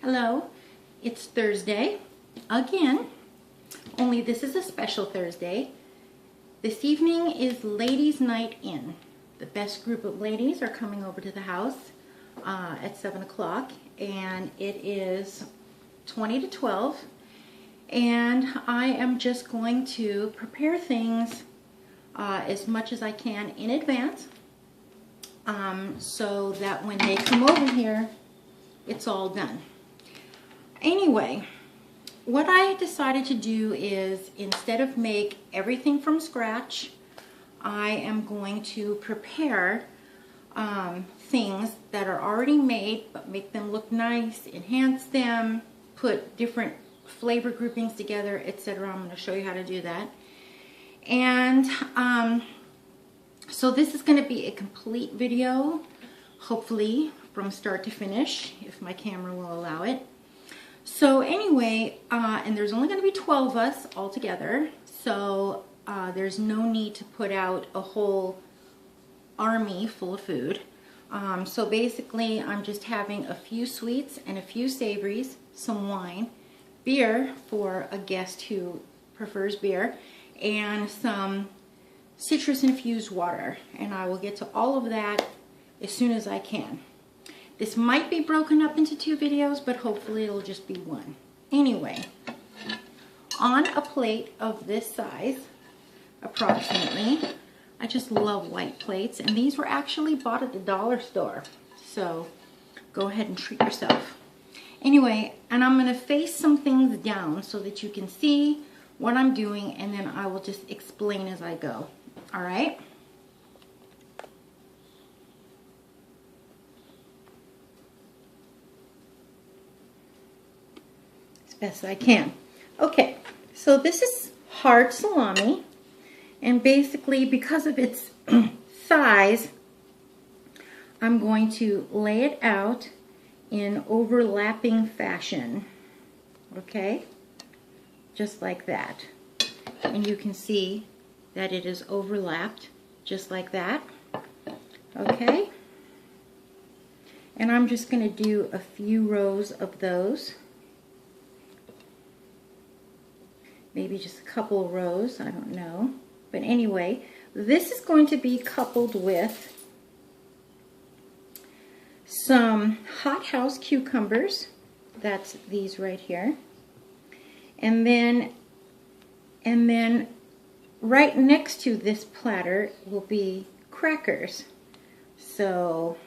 Hello, it's Thursday again, only this is a special Thursday. This evening is ladies' night in. The best group of ladies are coming over to the house at 7 o'clock, and it is 20 to 12, and I am just going to prepare things as much as I can in advance so that when they come over here, it's all done. Anyway, what I decided to do is, instead of make everything from scratch, I am going to prepare things that are already made, but make them look nice, enhance them, put different flavor groupings together, etc. I'm going to show you how to do that. And so this is going to be a complete video, hopefully from start to finish, if my camera will allow it. So anyway, and there's only going to be 12 of us all together, so there's no need to put out a whole army full of food. So basically, I'm just having a few sweets and a few savories, some wine, beer for a guest who prefers beer, and some citrus-infused water. And I will get to all of that as soon as I can. This might be broken up into 2 videos, but hopefully it'll just be one. Anyway, on a plate of this size, approximately, I just love white plates, and these were actually bought at the dollar store. So go ahead and treat yourself. Anyway, and I'm going to face some things down so that you can see what I'm doing, and then I will just explain as I go. All right? Best I can. Okay, so this is hard salami, and basically because of its size, I'm going to lay it out in overlapping fashion. Okay, just like that, and you can see that it is overlapped just like that. Okay, and I'm just going to do a few rows of those. Maybe just a couple of rows, I don't know. But anyway, this is going to be coupled with some hothouse cucumbers. That's these right here. And then right next to this platter will be crackers. So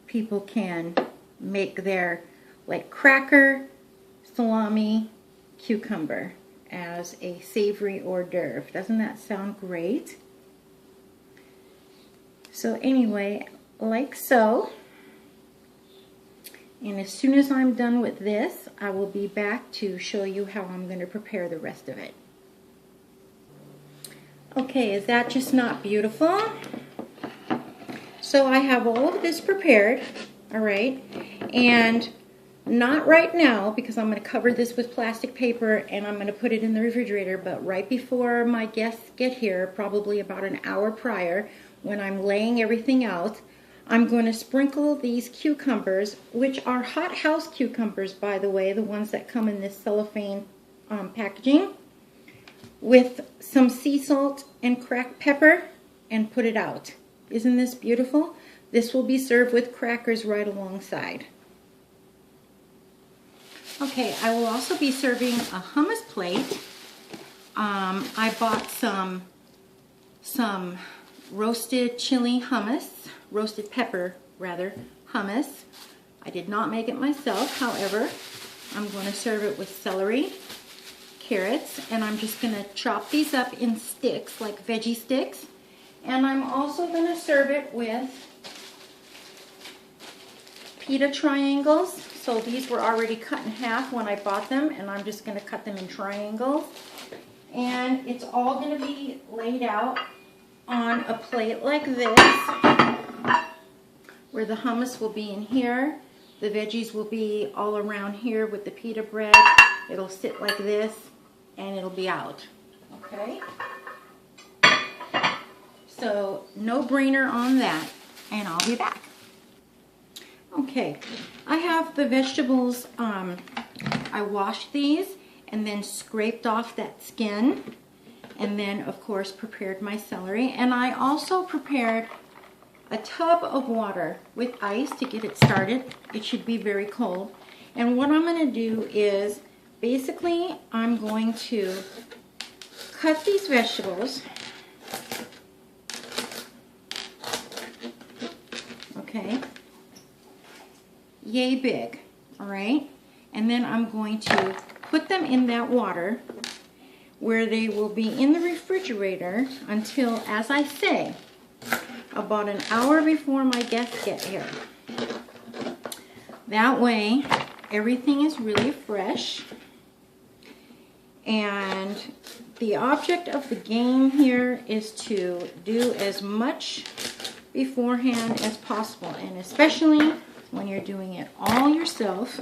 people can make their cracker, salami, cucumber as a savory hors d'oeuvre. Doesn't that sound great? So anyway, like so. And as soon as I'm done with this, I will be back to show you how I'm going to prepare the rest of it. Okay, is that just not beautiful? So I have all of this prepared, all right, and not right now, because I'm going to cover this with plastic paper and I'm going to put it in the refrigerator, but right before my guests get here, probably about an hour prior, when I'm laying everything out, I'm going to sprinkle these cucumbers, which are hothouse cucumbers, by the way, the ones that come in this cellophane packaging, with some sea salt and cracked pepper, and put it out. Isn't this beautiful? This will be served with crackers right alongside. Okay, I will also be serving a hummus plate. I bought some roasted chili hummus, roasted pepper rather, hummus. I did not make it myself, however, I'm going to serve it with celery, carrots, and I'm just going to chop these up in sticks, like veggie sticks. And I'm also going to serve it with pita triangles. So these were already cut in half when I bought them, and I'm just going to cut them in triangles. And it's all going to be laid out on a plate like this, where the hummus will be in here, the veggies will be all around here with the pita bread. It'll sit like this, and it'll be out. Okay? So, no brainer on that, and I'll be back. Okay, I have the vegetables, I washed these and then scraped off that skin, and then of course prepared my celery, and I also prepared a tub of water with ice to get it started. It should be very cold. And what I'm going to do is basically I'm going to cut these vegetables. Okay, yay big, all right? And then I'm going to put them in that water where they will be in the refrigerator until, as I say, about an hour before my guests get here. That way, everything is really fresh. And the object of the game here is to do as much beforehand as possible, and especially when you're doing it all yourself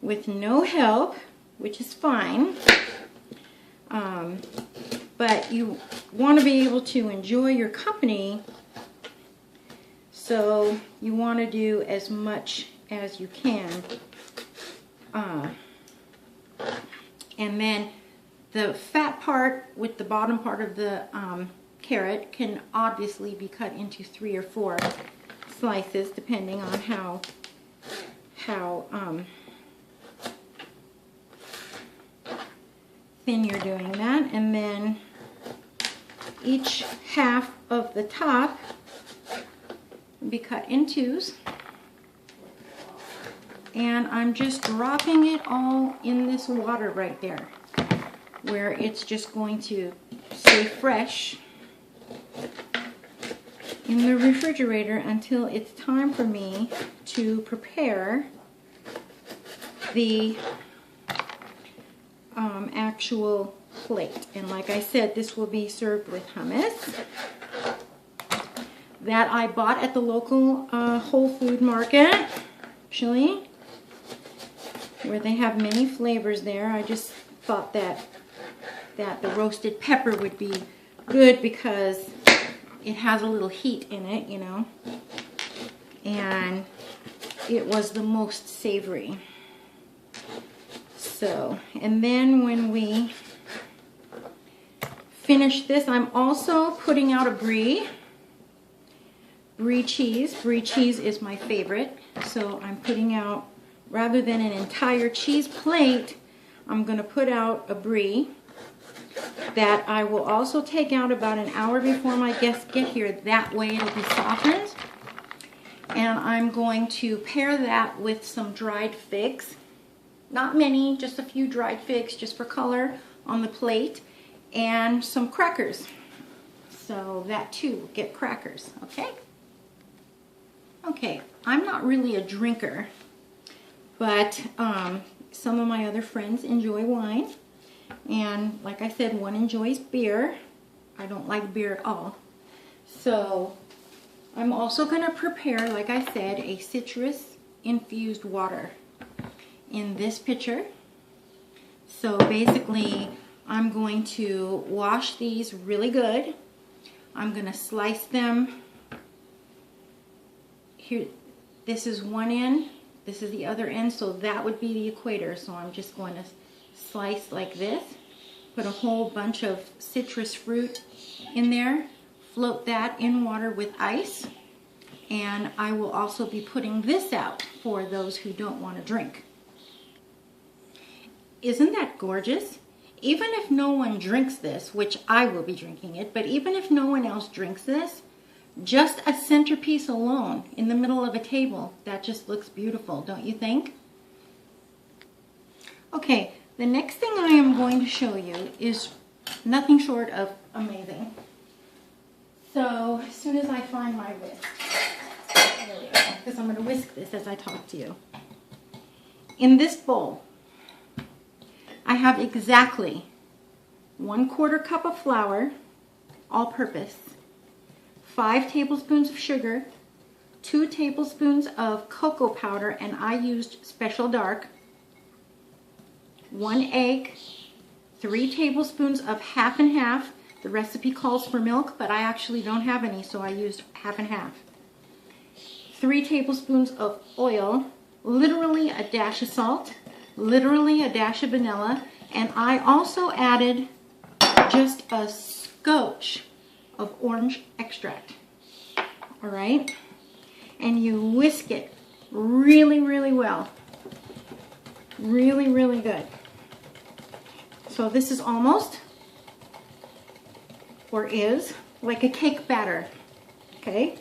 with no help, which is fine. But you want to be able to enjoy your company, so you want to do as much as you can. And then the fat part with the bottom part of the carrot can obviously be cut into 3 or 4 slices, depending on how thin you're doing that. And then each half of the top will be cut in 2s. And I'm just dropping it all in this water right there, where it's just going to stay fresh in the refrigerator until it's time for me to prepare the actual plate. And like I said, this will be served with hummus that I bought at the local Whole Food market, actually, where they have many flavors there. I just thought that the roasted pepper would be good because it has a little heat in it, you know, and it was the most savory. So, and then when we finish this, I'm also putting out a brie cheese. Brie cheese is my favorite, so I'm putting out, rather than an entire cheese plate, I'm going to put out a brie that I will also take out about an hour before my guests get here. That way it'll be softened. And I'm going to pair that with some dried figs. Not many, just a few dried figs just for color on the plate, and some crackers. So that too will get crackers, okay? Okay, I'm not really a drinker, but some of my other friends enjoy wine. And like I said, one enjoys beer. I don't like beer at all. So I'm also going to prepare, like I said, a citrus infused water in this pitcher. So basically, I'm going to wash these really good. I'm going to slice them. Here, this is one end, this is the other end, so that would be the equator. So I'm just going to slice like this, put a whole bunch of citrus fruit in there, float that in water with ice, and I will also be putting this out for those who don't want to drink. Isn't that gorgeous? Even if no one drinks this, which I will be drinking it, but even if no one else drinks this, just a centerpiece alone in the middle of a table, that just looks beautiful, don't you think? Okay, the next thing I am going to show you is nothing short of amazing. So as soon as I find my whisk, there we go, because I'm going to whisk this as I talk to you. In this bowl, I have exactly 1/4 cup of flour, all-purpose, 5 tablespoons of sugar, 2 tablespoons of cocoa powder, and I used Special Dark, 1 egg, 3 tablespoons of half and half. The recipe calls for milk, but I actually don't have any, so I used half and half. 3 tablespoons of oil, literally a dash of salt, literally a dash of vanilla, and I also added just a scotch of orange extract. All right, and you whisk it really, really well. Really, really good. So this is almost, or is, like a cake batter, okay?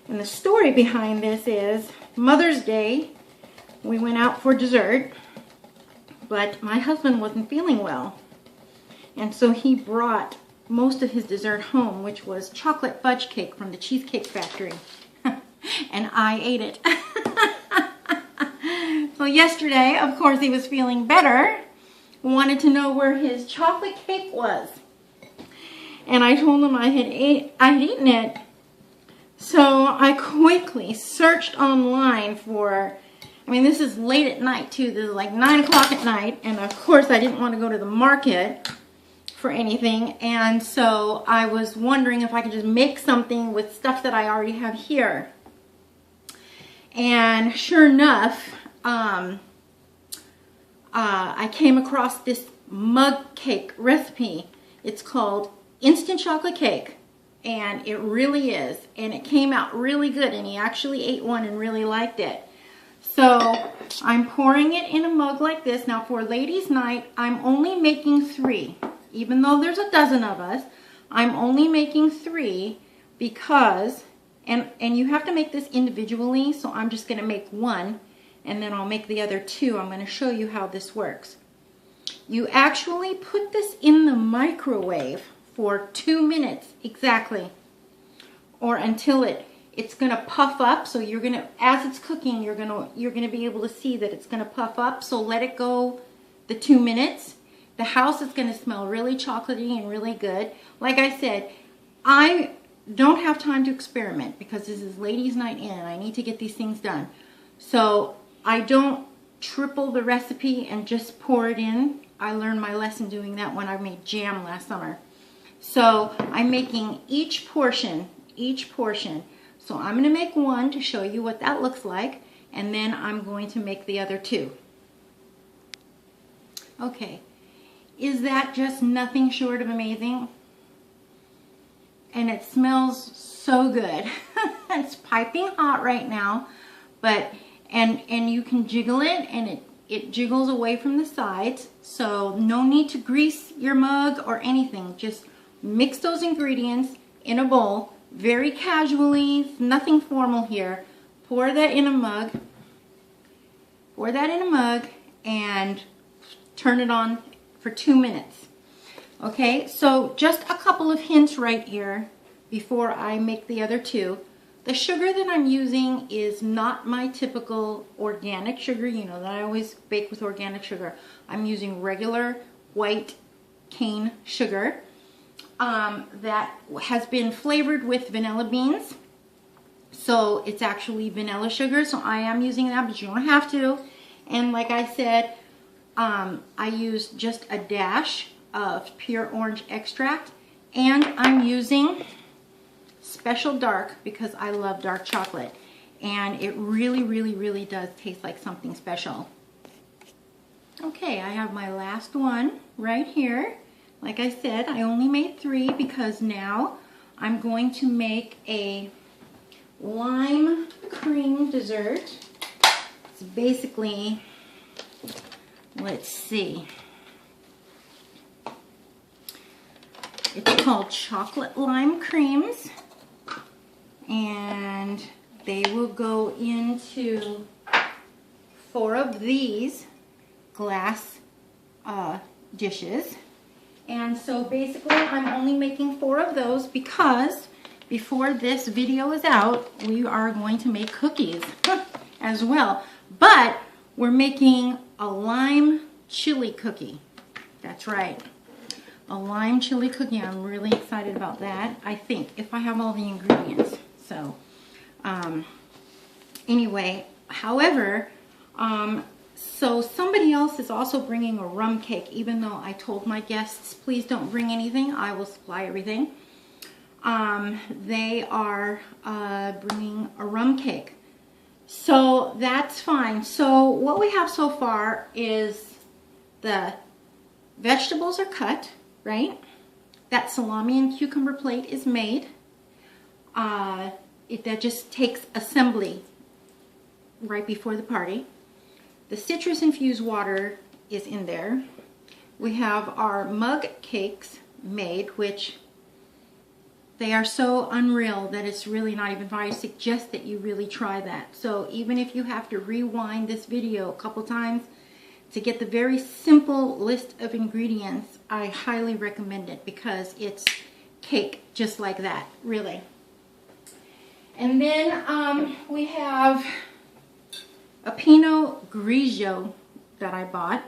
And the story behind this is Mother's Day, we went out for dessert, but my husband wasn't feeling well. And so he brought most of his dessert home, which was chocolate fudge cake from the Cheesecake Factory. And I ate it. So yesterday, of course, he was feeling better, wanted to know where his chocolate cake was. And I told him I had eaten it. So I quickly searched online for, I mean, this is late at night too. This is like 9 o'clock at night. And of course, I didn't want to go to the market for anything. And so I was wondering if I could just make something with stuff that I already have here. And sure enough, I came across this mug cake recipe. It's called instant chocolate cake, and it really is, and it came out really good, and he actually ate one and really liked it. So I'm pouring it in a mug like this. Now for ladies' night, I'm only making 3. Even though there's a dozen of us, I'm only making 3 because, and you have to make this individually, so I'm just going to make 1, and then I'll make the other 2. I'm going to show you how this works. You actually put this in the microwave for 2 minutes exactly, or until it's going to puff up. So you're going to, as it's cooking, you're going to be able to see that it's going to puff up. So let it go the 2 minutes. The house is going to smell really chocolatey and really good. Like I said, I don't have time to experiment because this is ladies' night in and I need to get these things done. So I don't triple the recipe and just pour it in. I learned my lesson doing that when I made jam last summer. So I'm making each portion. So I'm going to make 1 to show you what that looks like, and then I'm going to make the other 2. Okay, is that just nothing short of amazing? And it smells so good. It's piping hot right now, but and you can jiggle it, and it jiggles away from the sides, so no need to grease your mug or anything. Just mix those ingredients in a bowl very casually, nothing formal here. Pour that in a mug. Pour that in a mug and turn it on for 2 minutes. Okay, so just a couple of hints right here before I make the other 2. The sugar that I'm using is not my typical organic sugar, you know, that I always bake with organic sugar. I'm using regular white cane sugar that has been flavored with vanilla beans. So it's actually vanilla sugar, so I am using that, but you don't have to. And like I said, I use just a dash of pure orange extract, and I'm using Special Dark because I love dark chocolate, and it really, really, really does taste like something special. Okay, I have my last one right here. Like I said, I only made 3 because now I'm going to make a lime cream dessert. It's basically, let's see, it's called chocolate lime creams, and they will go into 4 of these glass dishes. And so basically I'm only making 4 of those because before this video is out, we are going to make cookies as well. But we're making a lime chili cookie. That's right. A lime chili cookie. I'm really excited about that, I think, if I have all the ingredients. So anyway, however, so somebody else is also bringing a rum cake, even though I told my guests, please don't bring anything. I will supply everything. they are bringing a rum cake. So that's fine. So what we have so far is the vegetables are cut, right? That salami and cucumber plate is made. That just takes assembly right before the party. The citrus infused water is in there. We have our mug cakes made, which they are so unreal that it's really not even fun. I suggest that you really try that. So even if you have to rewind this video a couple times to get the very simple list of ingredients, I highly recommend it because it's cake just like that, really. And then we have a Pinot Grigio that I bought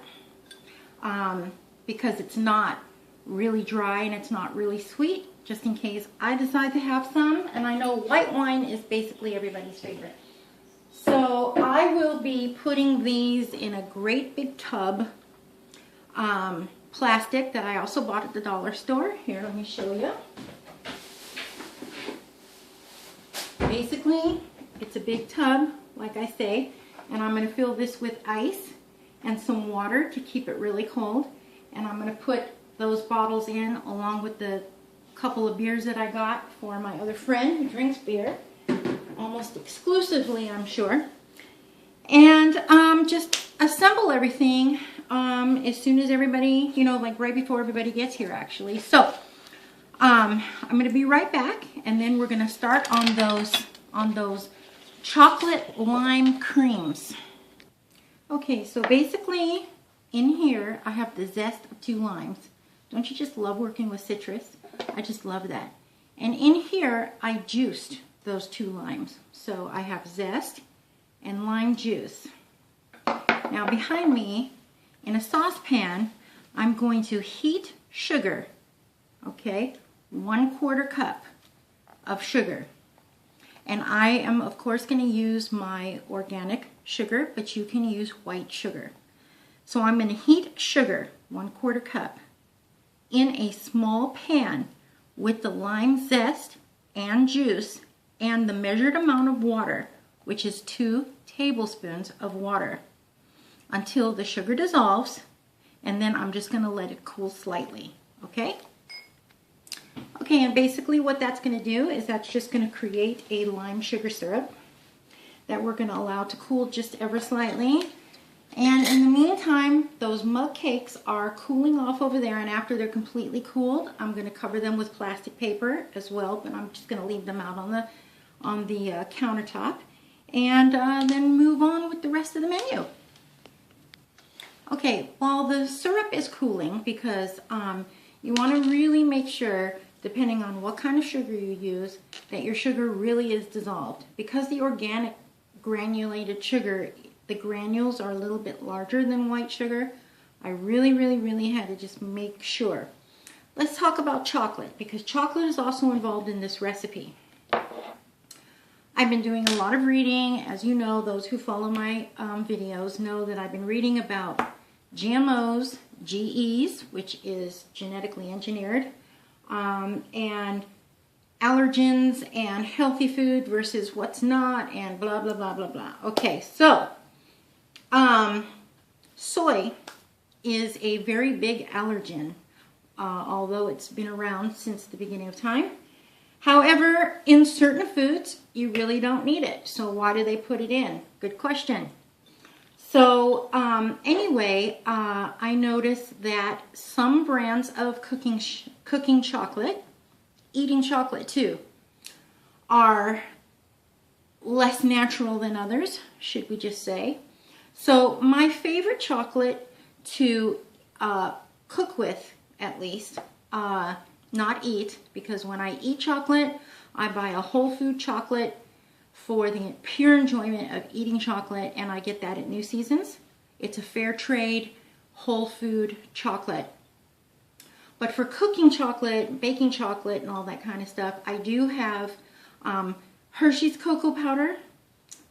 because it's not really dry and it's not really sweet, just in case I decide to have some. And I know white wine is basically everybody's favorite. So I will be putting these in a great big tub, plastic that I also bought at the dollar store. Here, let me show you. Basically, it's a big tub, like I say, and I'm going to fill this with ice and some water to keep it really cold. And I'm going to put those bottles in along with the couple of beers that I got for my other friend who drinks beer, almost exclusively, I'm sure. And just assemble everything as soon as everybody, you know, like right before everybody gets here, actually. So I'm going to be right back, and then we're going to start on those chocolate lime creams. Okay, so basically in here I have the zest of 2 limes. Don't you just love working with citrus? I just love that. And in here I juiced those 2 limes. So I have zest and lime juice. Now behind me in a saucepan I'm going to heat sugar. Okay, 1/4 cup of sugar. And I am of course going to use my organic sugar, but you can use white sugar. So I'm going to heat sugar, 1/4 cup, in a small pan with the lime zest and juice and the measured amount of water, which is 2 tablespoons of water, until the sugar dissolves, and then I'm just going to let it cool slightly, okay? Okay, and basically what that's going to do is that's just going to create a lime sugar syrup that we're going to allow to cool just ever slightly. And in the meantime, those mug cakes are cooling off over there, and after they're completely cooled, I'm going to cover them with plastic paper as well, but I'm just going to leave them out on the countertop, and then move on with the rest of the menu. Okay, while the syrup is cooling, because you want to really make sure, depending on what kind of sugar you use, that your sugar really is dissolved. Because the organic granulated sugar, the granules are a little bit larger than white sugar, I really had to just make sure. Let's talk about chocolate, because chocolate is also involved in this recipe. I've been doing a lot of reading. As you know, those who follow my videos know that I've been reading about GMOs, GEs, which is genetically engineered, and allergens and healthy food versus what's not, and blah, blah, blah, blah, blah. Okay, so soy is a very big allergen, although it's been around since the beginning of time. However, in certain foods, you really don't need it. So why do they put it in? Good question. So anyway, I noticed that some brands of cooking chocolate, eating chocolate too, are less natural than others, should we just say. So my favorite chocolate to cook with, at least, not eat, because when I eat chocolate, I buy a whole food chocolate for the pure enjoyment of eating chocolate, and I get that at New Seasons. It's a fair trade, whole food chocolate. But for cooking chocolate, baking chocolate, and all that kind of stuff, I do have Hershey's cocoa powder,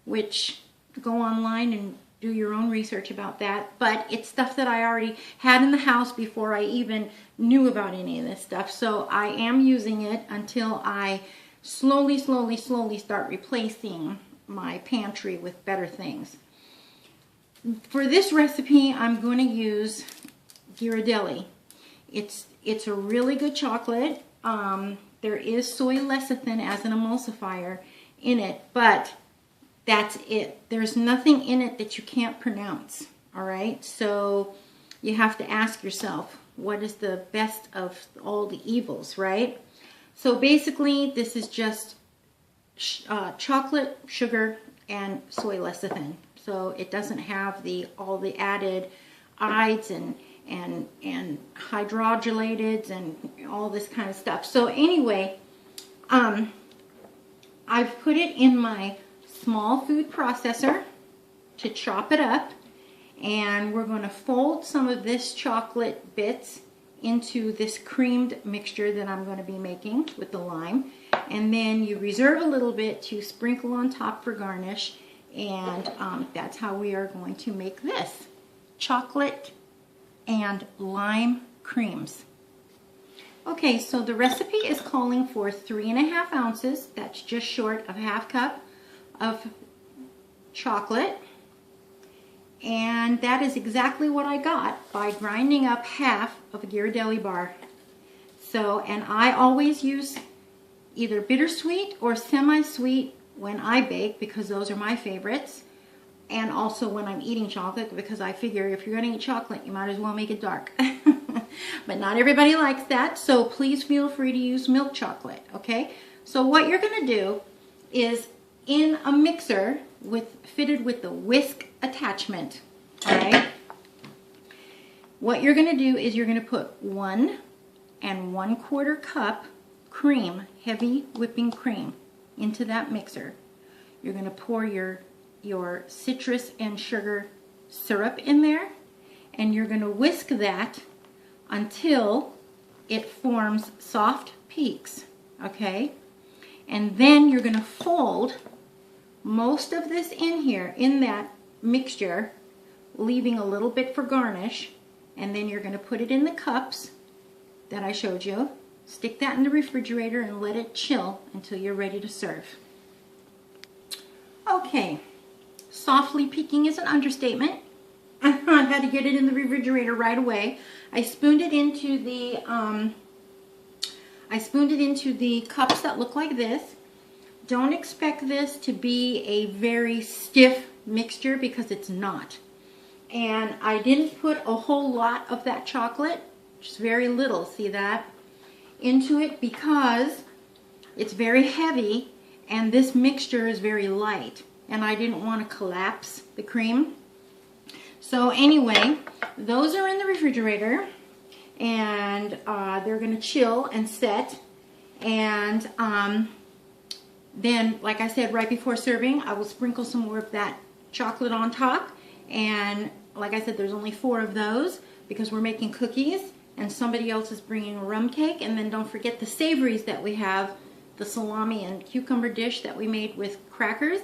which go online and do your own research about that. But it's stuff that I already had in the house before I even knew about any of this stuff. So I am using it until I slowly start replacing my pantry with better things. For this recipe, I'm going to use Ghirardelli. It's a really good chocolate. There is soy lecithin as an emulsifier in it, but that's it. There's nothing in it that you can't pronounce, all right? So you have to ask yourself, what is the best of all the evils, right? So basically, this is just chocolate, sugar, and soy lecithin. So it doesn't have all the added ides and hydrogelateds and all this kind of stuff. So anyway, I've put it in my small food processor to chop it up, and we're going to fold some of this chocolate bits into this creamed mixture that I'm going to be making with the lime, and then you reserve a little bit to sprinkle on top for garnish, and that's how we are going to make this chocolate and lime creams. Okay, so the recipe is calling for 3½ ounces. That's just short of ½ cup of chocolate. And that is exactly what I got by grinding up half of a Ghirardelli bar. So, and I always use either bittersweet or semi-sweet when I bake, because those are my favorites. And also when I'm eating chocolate, because I figure if you're going to eat chocolate, you might as well make it dark. But not everybody likes that, so please feel free to use milk chocolate, okay? So what you're going to do is, in a mixer fitted with the whisk attachment, all right? What you're going to do is you're going to put 1 1/4 cup cream, heavy whipping cream, into that mixer. You're going to pour your citrus and sugar syrup in there, and you're going to whisk that until it forms soft peaks, okay? And then you're going to fold most of this in here, in that mixture, leaving a little bit for garnish, and then you're going to put it in the cups that I showed you, stick that in the refrigerator, and let it chill until you're ready to serve. Okay, softly peaking is an understatement. I had to get it in the refrigerator right away. I spooned it into the cups that look like this. Don't expect this to be a very stiff mixture, because it's not. And I didn't put a whole lot of that chocolate, just very little, see that, into it, because it's very heavy and this mixture is very light, and I didn't want to collapse the cream. So anyway, those are in the refrigerator, and they're going to chill and set. And then, like I said, right before serving, I will sprinkle some more of that chocolate on top. And like I said, there's only 4 of those because we're making cookies, and somebody else is bringing a rum cake. And then don't forget the savories that we have, the salami and cucumber dish that we made with crackers,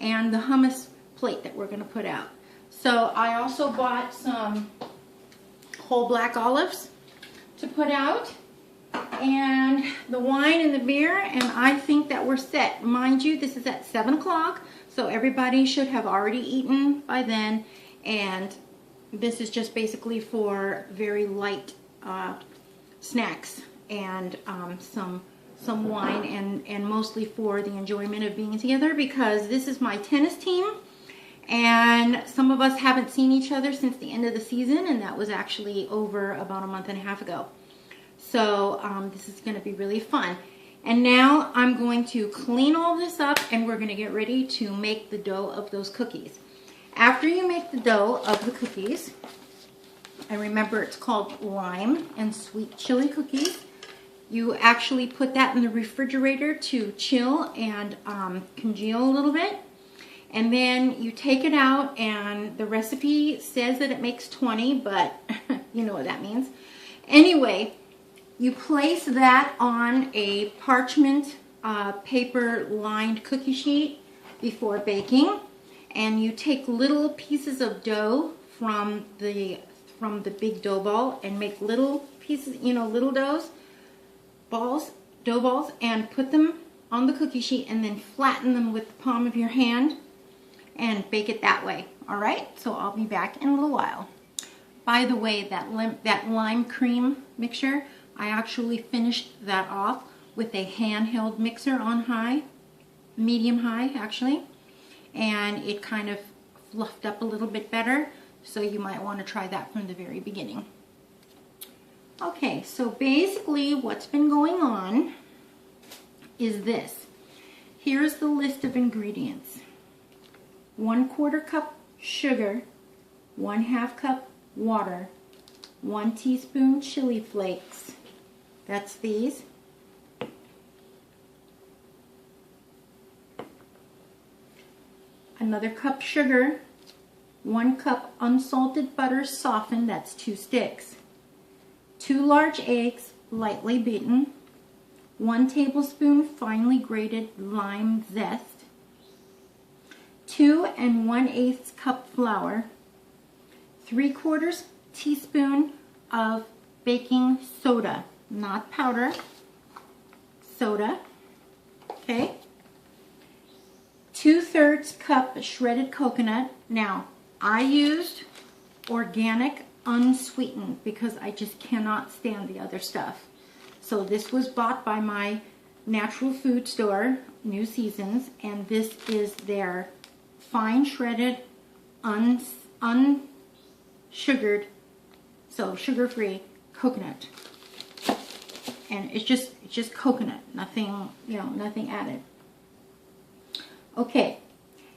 and the hummus plate that we're going to put out. So I also bought some whole black olives to put out, and the wine and the beer, and I think that we're set. Mind you, this is at 7 o'clock, so everybody should have already eaten by then, and this is just basically for very light snacks and some wine, and mostly for the enjoyment of being together, because this is my tennis team, and some of us haven't seen each other since the end of the season, and that was actually over about a month and a half ago. So this is going to be really fun. And now I'm going to clean all this up, and we're going to get ready to make the dough of those cookies. After you make the dough of the cookies, and remember it's called lime and sweet chili cookies, you actually put that in the refrigerator to chill and congeal a little bit. And then you take it out, and the recipe says that it makes 20, but you know what that means. Anyway, you place that on a parchment paper lined cookie sheet before baking. and you take little pieces of dough from the big dough ball and make little pieces, you know, little dough balls, and put them on the cookie sheet and then flatten them with the palm of your hand and bake it that way. All right, so I'll be back in a little while. By the way, that lime cream mixture, I actually finished that off with a handheld mixer on high, medium high actually, and it kind of fluffed up a little bit better, so you might want to try that from the very beginning. Okay, so basically what's been going on is this. Here's the list of ingredients. 1/4 cup sugar, 1/2 cup water, 1 teaspoon chili flakes, that's these, another cup sugar, 1 cup unsalted butter softened, that's 2 sticks, 2 large eggs lightly beaten, 1 tablespoon finely grated lime zest, 2 1/8 cup flour, 3/4 teaspoon of baking soda, not powder, soda, okay, 2/3 cup shredded coconut. Now, I used organic unsweetened because I just cannot stand the other stuff. So this was bought by my natural food store, New Seasons, and this is their fine shredded unsugared, so sugar-free coconut. And it's just coconut, nothing, you know, nothing added. Okay,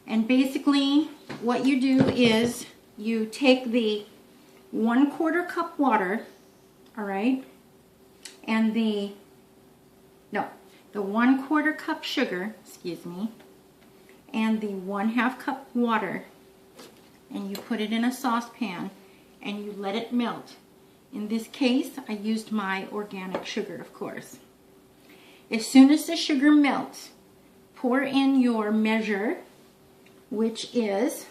and basically what you do is you take the 1/4 cup water, all right, and the 1/4 cup sugar, excuse me, and the 1/2 cup water, and you put it in a saucepan and you let it melt. In this case, I used my organic sugar, of course. As soon as the sugar melts, pour in your measure, which is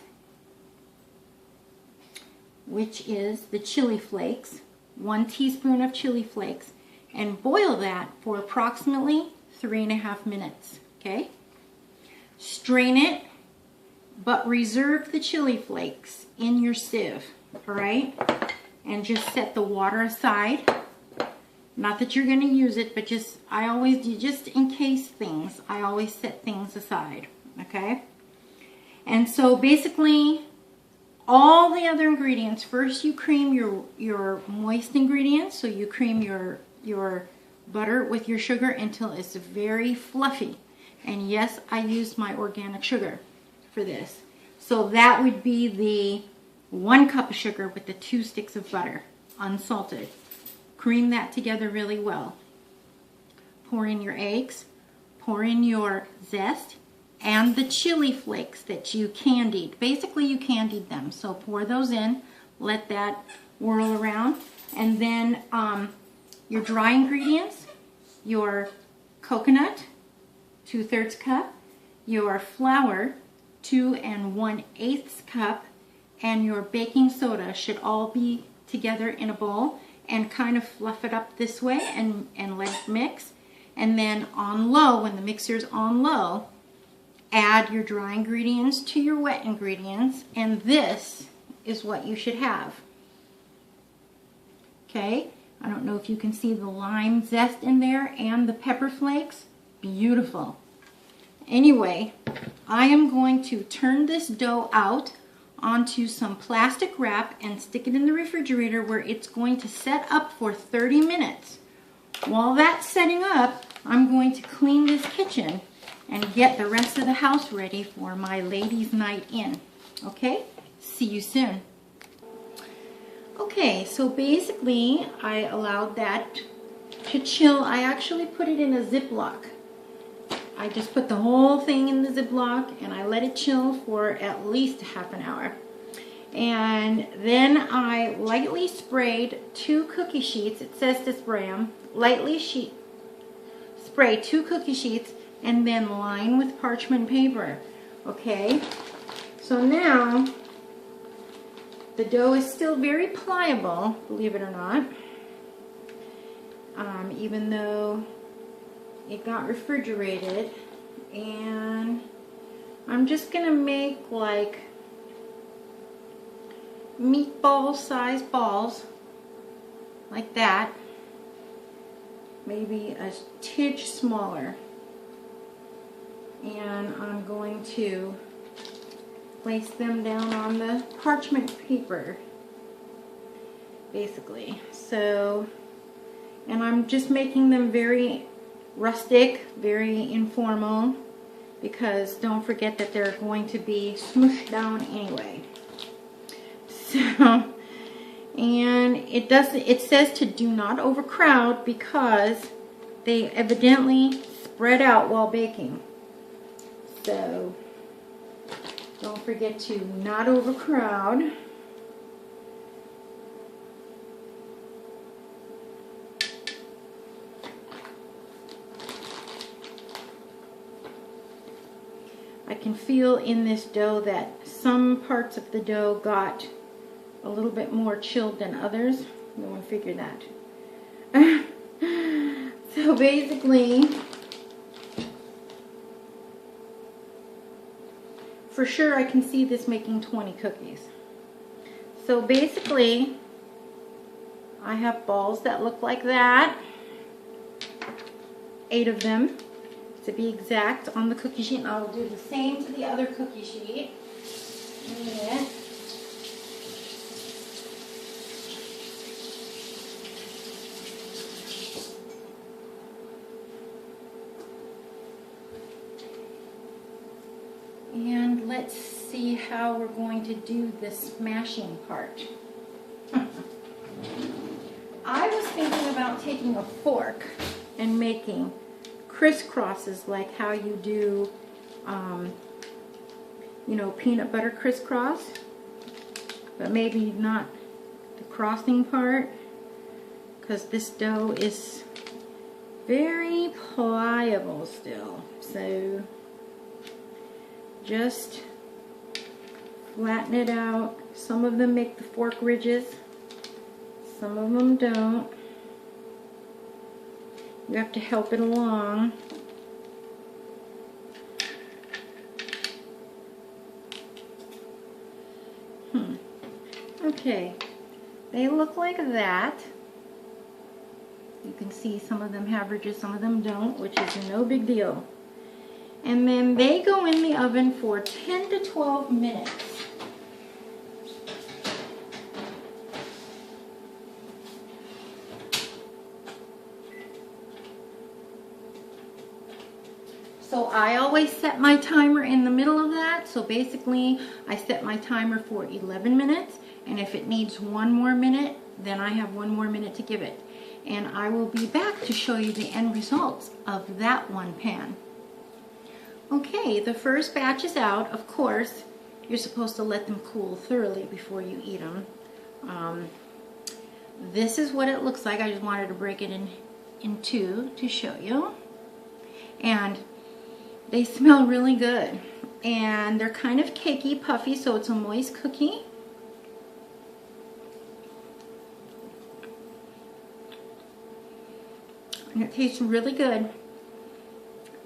the chili flakes, 1 teaspoon of chili flakes, and boil that for approximately 3.5 minutes, okay? Strain it, but reserve the chili flakes in your sieve, all right? And just set the water aside. Not that you're going to use it, but I always do, just in case things, I always set things aside, okay? And so basically, all the other ingredients, first you cream your moist ingredients, so you cream your butter with your sugar until it's very fluffy. And yes, I used my organic sugar for this. So that would be the 1 cup of sugar with the 2 sticks of butter, unsalted. Cream that together really well. Pour in your eggs, pour in your zest, and the chili flakes that you candied. Basically, you candied them. So pour those in, let that whirl around, and then your dry ingredients, your coconut, 2/3 cup, your flour, 2 1/8 cup, and your baking soda should all be together in a bowl, and kind of fluff it up this way and let it mix. And then on low, when the mixer's on low, add your dry ingredients to your wet ingredients, and this is what you should have. Okay, I don't know if you can see the lime zest in there and the pepper flakes. Beautiful. Anyway, I am going to turn this dough out onto some plastic wrap and stick it in the refrigerator where it's going to set up for 30 minutes. While that's setting up, I'm going to clean this kitchen and get the rest of the house ready for my ladies' night in. Okay, see you soon. Okay, so basically I allowed that to chill. I actually put it in a Ziploc. I just put the whole thing in the Ziploc and I let it chill for at least half an hour. And then I lightly sprayed 2 cookie sheets. It says to spray them. Lightly spray 2 cookie sheets and then line with parchment paper. Okay, So now, the dough is still very pliable, believe it or not, even though it got refrigerated. And I'm just gonna make like meatball sized balls, like that, maybe a tidge smaller. And I'm going to place them down on the parchment paper, basically. So, and I'm just making them very rustic, very informal, because don't forget that they're going to be smooshed down anyway. So, and it says to do not overcrowd because they evidently spread out while baking. So, don't forget to not overcrowd. I can feel in this dough that some parts of the dough got a little bit more chilled than others. No one figured that. So basically, for sure I can see this making 20 cookies. So basically, I have balls that look like that. 8 of them, to be exact, on the cookie sheet. And I will do the same to the other cookie sheet in a minute. And let's see how we're going to do the smashing part. I was thinking about taking a fork and making crisscrosses like how you do, you know, peanut butter crisscross, but maybe not the crossing part, because this dough is very pliable still. So just flatten it out. Some of them make the fork ridges, some of them don't. You have to help it along. Okay, they look like that. You can see some of them have ridges, some of them don't, which is no big deal. And then they go in the oven for 10 to 12 minutes. So I always set my timer in the middle of that. So basically, I set my timer for 11 minutes. And if it needs 1 more minute, then I have 1 more minute to give it. And I will be back to show you the end results of that one pan. Okay, the first batch is out. Of course, you're supposed to let them cool thoroughly before you eat them. This is what it looks like. I just wanted to break it in two to show you. And they smell really good. And they're kind of cakey, puffy, so it's a moist cookie. And it tastes really good.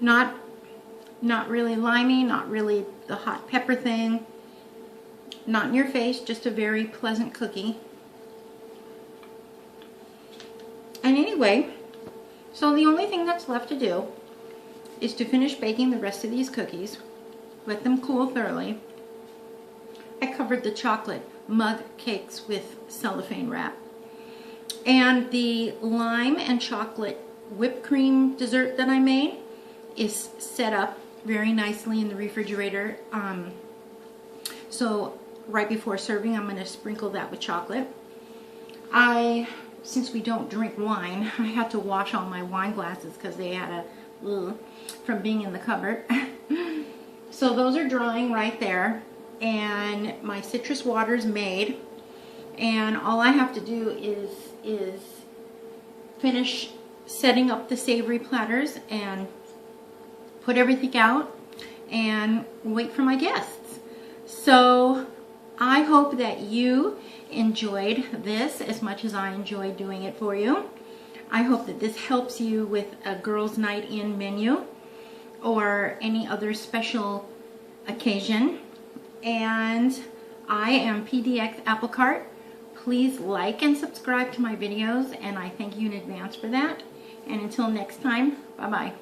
Not really limey, not really the hot pepper thing. Not in your face, just a very pleasant cookie. And anyway, so the only thing that's left to do is to finish baking the rest of these cookies. Let them cool thoroughly. I covered the chocolate mug cakes with cellophane wrap. And the lime and chocolate whipped cream dessert that I made is set up very nicely in the refrigerator. So right before serving, I'm going to sprinkle that with chocolate. Since we don't drink wine, I had to wash all my wine glasses because they had from being in the cupboard. So those are drying right there, and my citrus water is made, and all I have to do is finish setting up the savory platters and put everything out and wait for my guests. So I hope that you enjoyed this as much as I enjoyed doing it for you. I hope that this helps you with a girls' night in menu or any other special occasion. And I am PDX Applecart. Please like and subscribe to my videos, and I thank you in advance for that. And until next time, bye-bye.